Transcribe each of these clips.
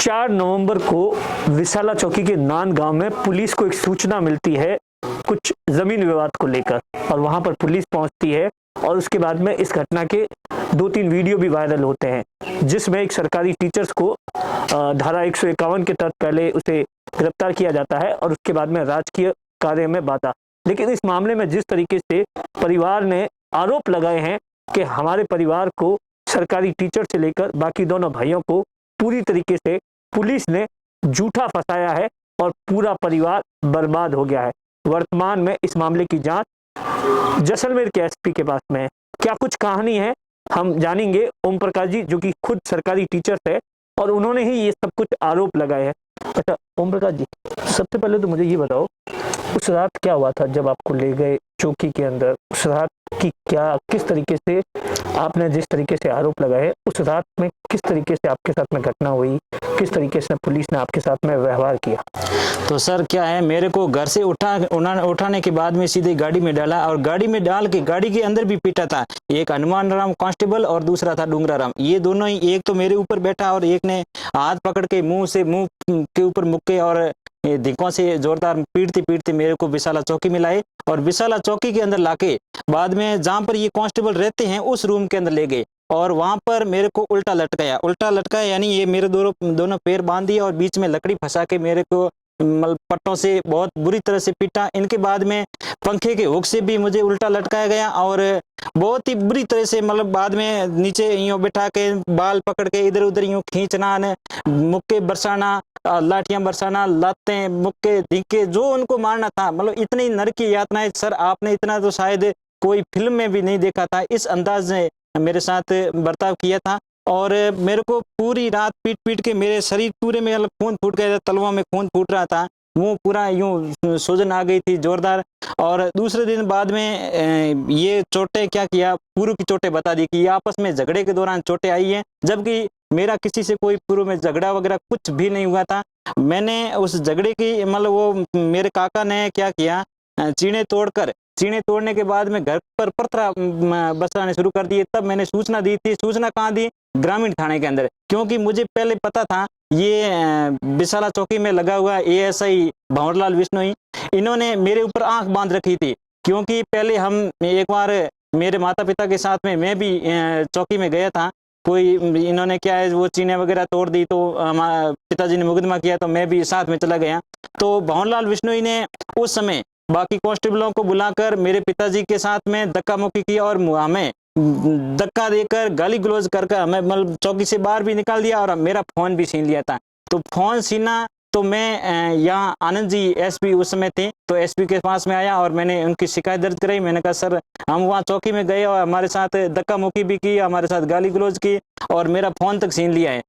4 नवंबर को विशाला चौकी के नान गांव में पुलिस को एक सूचना मिलती है कुछ जमीन विवाद को लेकर, और वहां पर पुलिस पहुंचती है और उसके बाद में इस घटना के 2-3 वीडियो भी वायरल होते हैं, जिसमें एक सरकारी टीचर्स को धारा 151 के तहत पहले उसे गिरफ्तार किया जाता है और उसके बाद में राजकीय कार्य में बाधा। लेकिन इस मामले में जिस तरीके से परिवार ने आरोप लगाए हैं कि हमारे परिवार को सरकारी टीचर से लेकर बाकी दोनों भाइयों को पूरी तरीके से पुलिस ने झूठा फंसाया है और पूरा परिवार बर्बाद हो गया है। वर्तमान में इस मामले की जांच जैसलमेर के एसपी के पास में है। क्या कुछ कहानी है हम जानेंगे ओम प्रकाश जी, जो कि खुद सरकारी टीचर्स है और उन्होंने ही ये सब कुछ आरोप लगाए हैं। अच्छा ओम प्रकाश जी, सबसे पहले तो मुझे ये बताओ, उस रात क्या हुआ था जब आपको ले गए चौकी के अंदर? उस रात की किस तरीके से आपने जिस तरीके से आरोप लगाए, उस रात में किस तरीके से आपके साथ में घटना हुई, किस तरीके से पुलिस ने आपके साथ में व्यवहार किया? तो सर क्या है, मेरे को घर से उठाने के बाद में सीधे गाड़ी में डाला और गाड़ी में डाल के गाड़ी के अंदर भी पीटा था। एक हनुमान राम कांस्टेबल और दूसरा था डूंगरा राम। ये दोनों ही, एक तो मेरे ऊपर बैठा और एक ने हाथ पकड़ के मुंह के ऊपर मुक्के और धिक्कों से जोरदार पीटते पीटते मेरे को विशाला चौकी में लाए और विशाला चौकी के अंदर लाके बाद में जहां पर ये कांस्टेबल रहते हैं उस रूम के अंदर ले गए और वहां पर मेरे को उल्टा लटकाया यानी ये मेरे दोनों पैर बांध दिए और बीच में लकड़ी फंसा के मेरे को पट्टों से बहुत बुरी तरह से पीटा। इनके बाद में पंखे के हुक से भी मुझे उल्टा लटकाया गया और बहुत ही बुरी तरह से बाद में नीचे यूं बिठा के बाल पकड़ के इधर उधर यूं खींचना, मुक्के बरसाना, लाठियां बरसाना, लातें, मुक्के, धिक्के, जो उनको मारना था। इतनी नरक की यातनाएं सर आपने इतना तो शायद कोई फिल्म में भी नहीं देखा था। इस अंदाज ने मेरे साथ बर्ताव किया था और मेरे को पूरी रात पीट पीट के मेरे शरीर पूरे में खून फूट गया था, तलवों में खून फूट रहा था, मुंह पूरा यूं सूजन आ गई थी जोरदार। और दूसरे दिन बाद में ये चोटें क्या किया, पूर्व की चोटें बता दी कि ये आपस में झगड़े के दौरान चोटें आई हैं, जबकि मेरा किसी से कोई पूर्व में झगड़ा वगैरह कुछ भी नहीं हुआ था। मैंने उस झगड़े की वो मेरे काका ने क्या किया, चीने तोड़ने के बाद में घर पर पत्थर बरसाने शुरू कर दिए। तब मैंने सूचना दी थी। सूचना कहाँ दी? ग्रामीण थाने के अंदर, क्योंकि मुझे पहले पता था ये विशाला चौकी में लगा हुआ एएसआई भंवरलाल बिश्नोई, इन्होंने मेरे ऊपर आंख बांध रखी थी। क्योंकि पहले हम एक बार मेरे माता पिता के साथ में मैं भी चौकी में गया था, कोई इन्होंने क्या है वो चीने वगैरह तोड़ दी तो पिताजी ने मुकदमा किया तो मैं भी साथ में चला गया। तो भंवरलाल बिश्नोई ने उस समय बाकी कांस्टेबलों को बुलाकर मेरे पिताजी के साथ में धक्का मुक्की की और हमें धक्का देकर गाली गलौज कर हमें चौकी से बाहर भी निकाल दिया और मेरा फोन भी छीन लिया था। तो फोन छीना तो मैं यहाँ आनंद जी एसपी उस समय थे, तो एसपी के पास में आया और मैंने उनकी शिकायत दर्ज कराई। मैंने कहा सर हम वहाँ चौकी में गए और हमारे साथ धक्का मुक्की भी की, हमारे साथ गाली गलौज की और मेरा फोन तक छीन लिया है।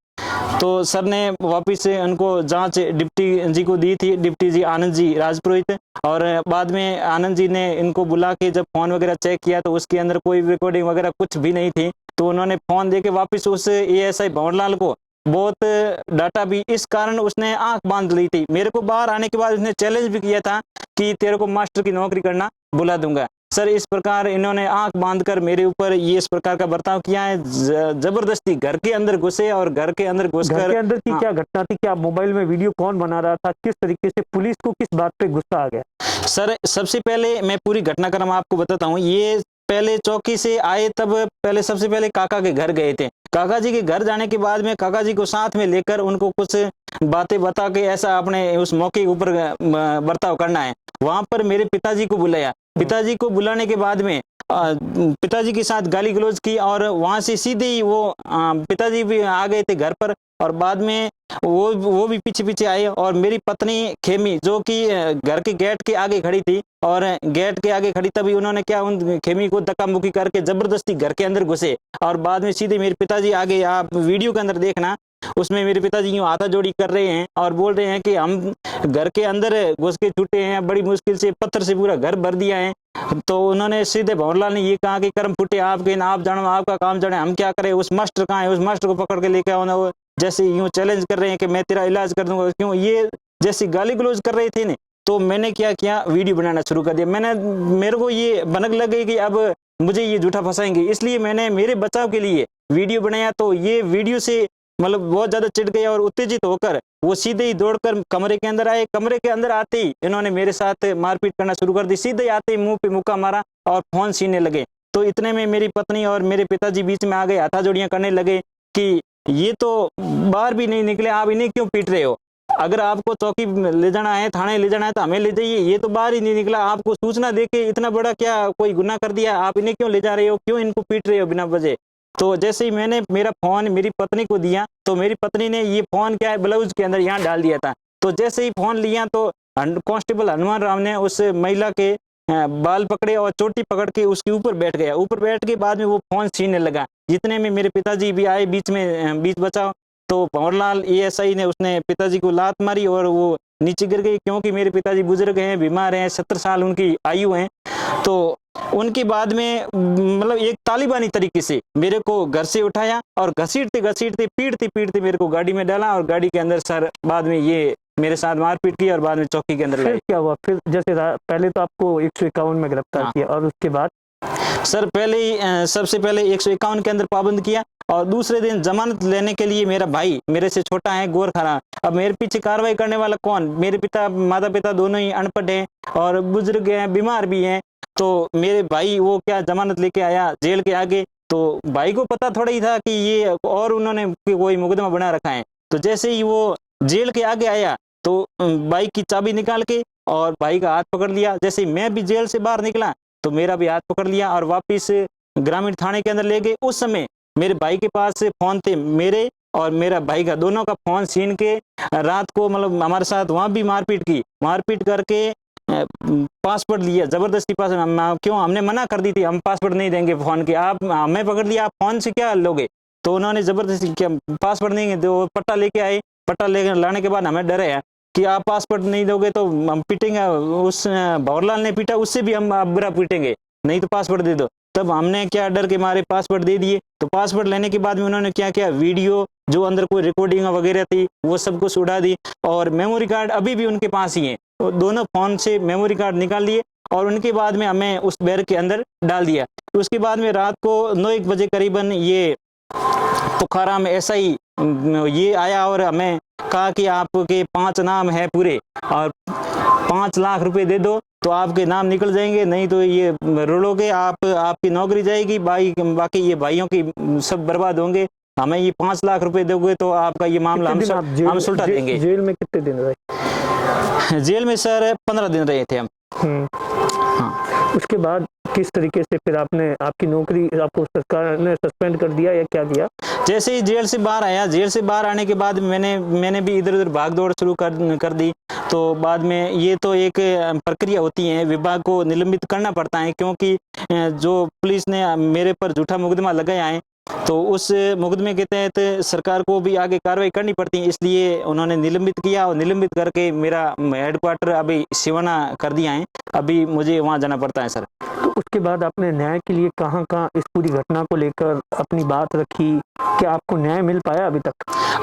तो सर ने वापिस से उनको जांच डिप्टी जी को दी थी, डिप्टी जी आनंद जी राजपुरोहित, और बाद में आनंद जी ने इनको बुला के जब फोन वगैरह चेक किया तो उसके अंदर कोई रिकॉर्डिंग वगैरह कुछ भी नहीं थी। तो उन्होंने फोन दे के वापिस उस एएसआई भंवरलाल को बहुत डाटा भी, इस कारण उसने आंख बांध ली थी। मेरे को बाहर आने के बाद उसने चैलेंज भी किया था कि तेरे को मास्टर की नौकरी करना बुला दूंगा। सर इस प्रकार इन्होंने आंख बांधकर मेरे ऊपर ये इस प्रकार का बर्ताव किया है। जबरदस्ती घर के अंदर घुसे और घर के अंदर घुसकर, घर के अंदर की क्या घटना थी? क्या मोबाइल में वीडियो कौन बना रहा था? किस तरीके से पुलिस को किस बात पे गुस्सा आ गया? सर सबसे पहले मैं पूरी घटनाक्रम आपको बताता हूँ। ये पहले चौकी से आए तब पहले सबसे पहले काका के घर गए थे। काका जी के घर जाने के बाद में काका जी को साथ में लेकर उनको कुछ बातें बता के ऐसा अपने उस मौके के ऊपर बर्ताव करना है। वहां पर मेरे पिताजी को बुलाया। पिताजी को बुलाने के बाद में पिताजी के साथ गाली गलौज की और वहां से सीधे ही वो पिताजी भी आ गए थे घर पर और बाद में वो भी पीछे पीछे आए और मेरी पत्नी खेमी जो कि घर के गेट के आगे खड़ी थी और गेट के आगे खड़ी, तभी उन्होंने क्या उन खेमी को धक्का मुक्की करके जबरदस्ती घर के अंदर घुसे और बाद में सीधे मेरे पिताजी आगे, आप वीडियो के अंदर देखना, उसमें मेरे पिताजी यूं हाथाजोड़ी कर रहे हैं और बोल रहे हैं कि हम घर के अंदर घुस के छूटे हैं, बड़ी मुश्किल से पत्थर से पूरा घर भर दिया है। तो उन्होंने सीधे भंवरलाल ने ये कहा कि कर्म फूटे आपके, ना आप जानो आपका काम जाने, हम क्या करें, उस मास्टर कहाँ है, उस मास्टर को पकड़ के लेके आओ। जैसे यूं चैलेंज कर रहे हैं कि मैं तेरा इलाज कर दूंगा, क्यों, ये जैसी गाली गलौज कर रहे थे ना। तो मैंने क्या किया, वीडियो बनाना शुरू कर दिया। मेरे को ये भनक लग गई कि अब मुझे ये झूठा फंसाएंगे, इसलिए मैंने मेरे बचाव के लिए वीडियो बनाया। तो ये वीडियो से मतलब बहुत ज्यादा चिढ़ गए और उत्तेजित होकर वो सीधे ही दौड़कर कमरे के अंदर आए। कमरे के अंदर आते ही इन्होंने मेरे साथ मारपीट करना शुरू कर दी। सीधे ही आते ही मुंह पे मुक्का मारा और फोन छीनने लगे। तो इतने में मेरी पत्नी और मेरे पिताजी बीच में आ गए, हाथाजोड़ियां करने लगे कि ये तो बाहर भी नहीं निकले, आप इन्हें क्यों पीट रहे हो? अगर आपको चौकी ले जाना है, थाने ले जाना है तो हमें ले जाइए, ये तो बाहर ही नहीं निकला, आपको सूचना देके इतना बड़ा क्या कोई गुनाह कर दिया, आप इन्हें क्यों ले जा रहे हो, क्यों इनको पीट रहे हो बिना वजह? तो जैसे ही मैंने मेरा फोन मेरी पत्नी को दिया तो मेरी पत्नी ने ये फोन क्या है ब्लाउज के अंदर यहाँ डाल दिया था। तो जैसे ही फोन लिया तो कांस्टेबल हनुमान राम ने उस महिला के बाल पकड़े और चोटी पकड़ के उसके ऊपर बैठ गया। ऊपर बैठ के बाद में वो फोन छीनने लगा। जितने में मेरे पिताजी भी आए बीच बचाव, तो भंवरलाल एएसआई ने उसने पिताजी को लात मारी और वो नीचे गिर गई। क्योंकि मेरे पिताजी बुजुर्ग हैं, बीमार हैं, 70 साल उनकी आयु है। तो उनके बाद में मतलब एक तालिबानी तरीके से मेरे को घर से उठाया और घसीटते घसीटते पीटते पीटते मेरे को गाड़ी में डाला और गाड़ी के अंदर सर बाद में ये मेरे साथ मारपीट की और बाद में चौकी के अंदर फिर लाई। क्या हुआ? फिर जैसे पहले तो आपको 151 में गिरफ्तार हाँ। किया और उसके बाद सर पहले ही सबसे पहले 151 के अंदर पाबंद किया और दूसरे दिन जमानत लेने के लिए मेरा भाई मेरे से छोटा है गोरखा। अब मेरे पीछे कार्रवाई करने वाला कौन? मेरे माता पिता दोनों ही अनपढ़ हैं और बुजुर्ग हैं, बीमार भी हैं। तो मेरे भाई वो क्या जमानत लेके आया जेल के आगे। तो भाई को पता थोड़ा ही था कि ये और उन्होंने कोई मुकदमा बना रखा है। तो जैसे ही वो जेल के आगे आया तो बाइक की चाबी निकाल के और भाई का हाथ पकड़ लिया। जैसे ही मैं भी जेल से बाहर निकला तो मेरा भी हाथ पकड़ लिया और वापिस ग्रामीण थाने के अंदर ले गए। उस समय मेरे भाई के पास फोन थे, मेरे और मेरा भाई का दोनों का फोन छीन के रात को मतलब हमारे साथ वहां भी मारपीट की। मारपीट करके पासवर्ड लिया जबरदस्ती पासवर्ड। क्यों? हमने मना कर दी थी हम पासवर्ड नहीं देंगे फोन के, आप हमें पकड़ लिया, आप फोन से क्या लोगे? तो उन्होंने जबरदस्ती क्या पासवर्ड नहीं दो, पट्टा लेके आए। पट्टा लेके लाने के बाद हमें डर है कि आप पासवर्ड नहीं दोगे तो हम पीटेंगे। उस भंवरलाल ने पीटा, उससे भी हम बुरा पीटेंगे, नहीं तो पासवर्ड दे दो। तब हमने क्या डर के मारे पासवर्ड दे दिए। तो पासवर्ड लेने के बाद में उन्होंने क्या किया, वीडियो जो अंदर कोई रिकॉर्डिंग वगैरह थी वो सब कुछ उड़ा दी और मेमोरी कार्ड अभी भी उनके पास ही है। तो दोनों फोन से मेमोरी कार्ड निकाल लिए और उनके बाद में हमें उस बैग के अंदर डाल दिया। उसके बाद में रात को 9-1 बजे करीबन ये तुखाराम एसआई ये आया और हमें कहा कि आपके 5 नाम है पूरे और 5 लाख रुपए दे दो तो आपके नाम निकल जाएंगे, नहीं तो ये रुलोगे, आपकी नौकरी जाएगी, बाकी ये भाइयों की सब बर्बाद होंगे। हमें ये 5 लाख रुपए दोगे तो आपका ये मामला हम सुलझा देंगे। जेल में कितने दिन रहे? जेल में सर 15 दिन रहे थे हम। हाँ। उसके बाद किस तरीके से फिर आपकी नौकरी आपको सरकार ने सस्पेंड कर दिया या क्या किया? जैसे ही जेल से बाहर आया, जेल से बाहर आने के बाद मैंने भी इधर उधर भाग दौड़ शुरू कर दी। तो बाद में ये तो एक प्रक्रिया होती है, विभाग को निलंबित करना पड़ता है क्योंकि जो पुलिस ने मेरे पर झूठा मुकदमा लगाया है तो उस मुकदमे के तहत सरकार को भी आगे कार्रवाई करनी पड़ती है, इसलिए उन्होंने निलंबित किया और निलंबित करके मेरा हेडक्वार्टर अभी सिवाना कर दिया है। अभी मुझे वहाँ जाना पड़ता है सर। तो उसके बाद आपने न्याय के लिए कहाँ इस पूरी घटना को लेकर अपनी बात रखी? क्या आपको न्याय मिल पाया अभी तक?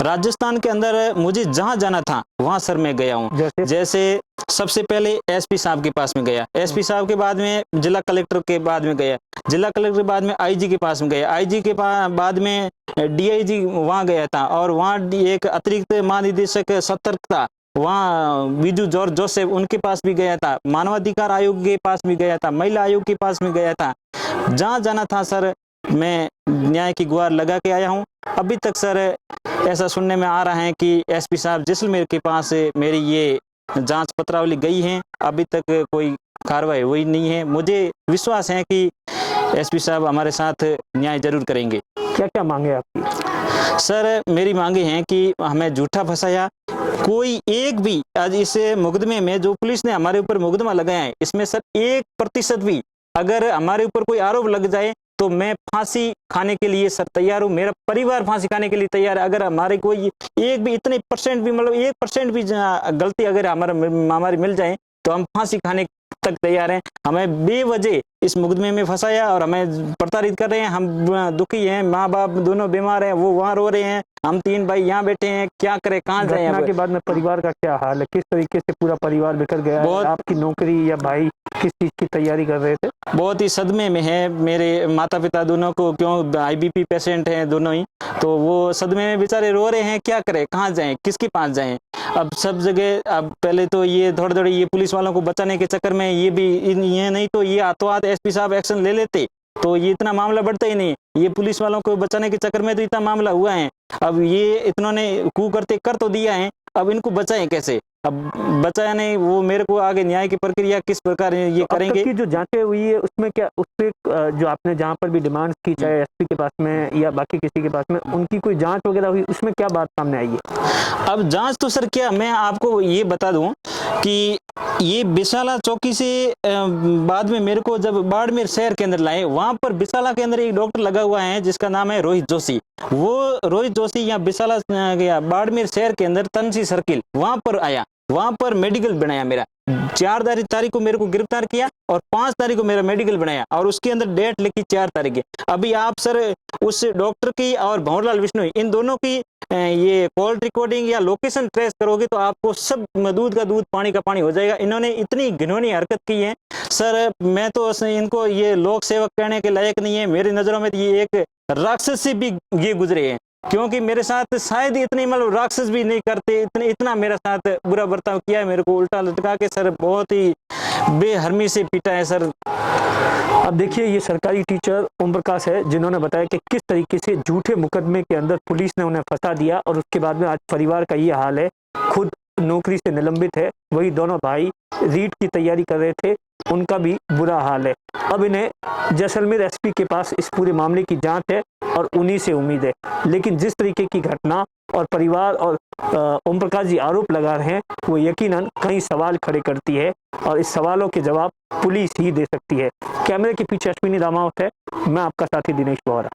राजस्थान के अंदर मुझे जहाँ जाना था वहाँ सर मैं गया हूँ। जैसे सबसे पहले एसपी साहब के पास में गया, एसपी साहब के बाद में जिला कलेक्टर के बाद में गया, जिला कलेक्टर के बाद में आईजी के पास में गया, आईजी के बाद में डीआईजी वहाँ गया था और वहाँ एक अतिरिक्त महानिदेशक सतर्कता वहाँ बीजू जॉर्ज जोसेफ उनके पास भी गया था, मानवाधिकार आयोग के पास भी गया था, महिला आयोग के पास भी गया था। जहाँ जाना था सर मैं न्याय की गुहार लगा के आया हूँ। अभी तक सर ऐसा सुनने में आ रहा है कि एसपी साहब जैसलमेर के पास मेरी ये जांच पत्रावली गई है, अभी तक कोई कार्रवाई हुई नहीं है। मुझे विश्वास है कि एसपी साहब हमारे साथ न्याय जरूर करेंगे। क्या क्या मांगे आपकी? सर मेरी मांगे हैं कि हमें झूठा फंसाया, कोई एक भी आज इस मुकदमे में जो पुलिस ने हमारे ऊपर मुकदमा लगाया है इसमें सर 1% भी अगर हमारे ऊपर कोई आरोप लग जाए तो मैं फांसी खाने के लिए सर तैयार हूँ, मेरा परिवार फांसी खाने के लिए तैयार है। अगर हमारे कोई एक भी इतने परसेंट भी मतलब 1% भी गलती अगर हमारी मिल जाए तो हम फांसी खाने तक तैयार हैं। हमें बेवजह इस मुकदमे में फंसाया और हमें प्रताड़ित कर रहे हैं। हम दुखी हैं, माँ बाप दोनों बीमार हैं, वो वहाँ रो रहे हैं, हम 3 भाई यहाँ बैठे हैं, क्या करें, कहाँ जाए। घटना अब के बाद में परिवार का क्या हाल है, किस तरीके से पूरा परिवार बिखर गया है? बहुत- आपकी नौकरी या भाई किस चीज की तैयारी कर रहे थे? बहुत ही सदमे में है मेरे माता पिता दोनों को, क्यों IBP पेशेंट हैं दोनों ही, तो वो सदमे में बेचारे रो रहे हैं, क्या करें, कहाँ जाएं, किसके पास जाएं। अब सब जगह, अब पहले तो ये थोड़े थोड़े ये पुलिस वालों को बचाने के चक्कर में ये भी ये नहीं तो ये हाथों हाथ SP साहब एक्शन ले लेते तो ये इतना मामला बढ़ता ही नहीं। ये पुलिस वालों को बचाने के चक्कर में तो इतना मामला हुआ है। अब ये इन्होंने कू करते कर तो दिया है, अब इनको बचाएं कैसे? अब बचाया नहीं, वो मेरे को आगे न्याय की प्रक्रिया किस प्रकार ये अब करेंगे। तक की जो जांचें हुई है उसमें क्या, उसपे जो आपने जहाँ पर भी डिमांड की, चाहे SP के पास में या बाकी किसी के पास में, उनकी कोई जांच वगैरह हुई, उसमें क्या बात सामने आई है? अब जांच तो सर क्या, मैं आपको ये बता दूं कि ये बिसाला चौकी से बाद में मेरे को जब बाड़मेर शहर के अंदर लाए, वहां पर बिसाला के अंदर एक डॉक्टर लगा हुआ है जिसका नाम है रोहित जोशी। वो रोहित जोशी यहाँ बिसाला गया बाड़मेर शहर के अंदर तनसी सर्किल, वहां पर आया, वहां पर मेडिकल बनाया मेरा। 4 तारीख को मेरे को गिरफ्तार किया और 5 तारीख को मेरा मेडिकल बनाया और उसके अंदर डेट लिखी 4 तारीख की। अभी आप सर उस डॉक्टर की और भंवरलाल विश्नोई, इन दोनों की ये कॉल रिकॉर्डिंग या लोकेशन ट्रेस करोगे तो आपको सब दूध का दूध पानी का पानी हो जाएगा। इन्होंने इतनी घिनौनी हरकत की है सर, मैं तो इनको ये लोक सेवक कहने के लायक नहीं है। मेरी नजरों में ये एक राक्षस से भी ये गुजरे हैं, क्योंकि मेरे साथ शायद इतनी मतलब राक्षस भी नहीं करते, इतना मेरे साथ बुरा बर्ताव किया है, मेरे को उल्टा लटका के सर बहुत ही बेहरमी से पीटा है सर। अब देखिए, ये सरकारी टीचर ओम प्रकाश है जिन्होंने बताया कि किस तरीके से झूठे मुकदमे के अंदर पुलिस ने उन्हें फंसा दिया और उसके बाद में आज परिवार का ये हाल है। खुद नौकरी से निलंबित है, वही दोनों भाई रीट की तैयारी कर रहे थे, उनका भी बुरा हाल है। अब इन्हें जैसलमेर SP के पास इस पूरे मामले की जांच है और उन्हीं से उम्मीद है। लेकिन जिस तरीके की घटना और परिवार और ओम प्रकाश जी आरोप लगा रहे हैं, वो यकीनन कई सवाल खड़े करती है और इस सवालों के जवाब पुलिस ही दे सकती है। कैमरे के पीछे अश्विनी रामावत है, मैं आपका साथी दिनेश बोहरा।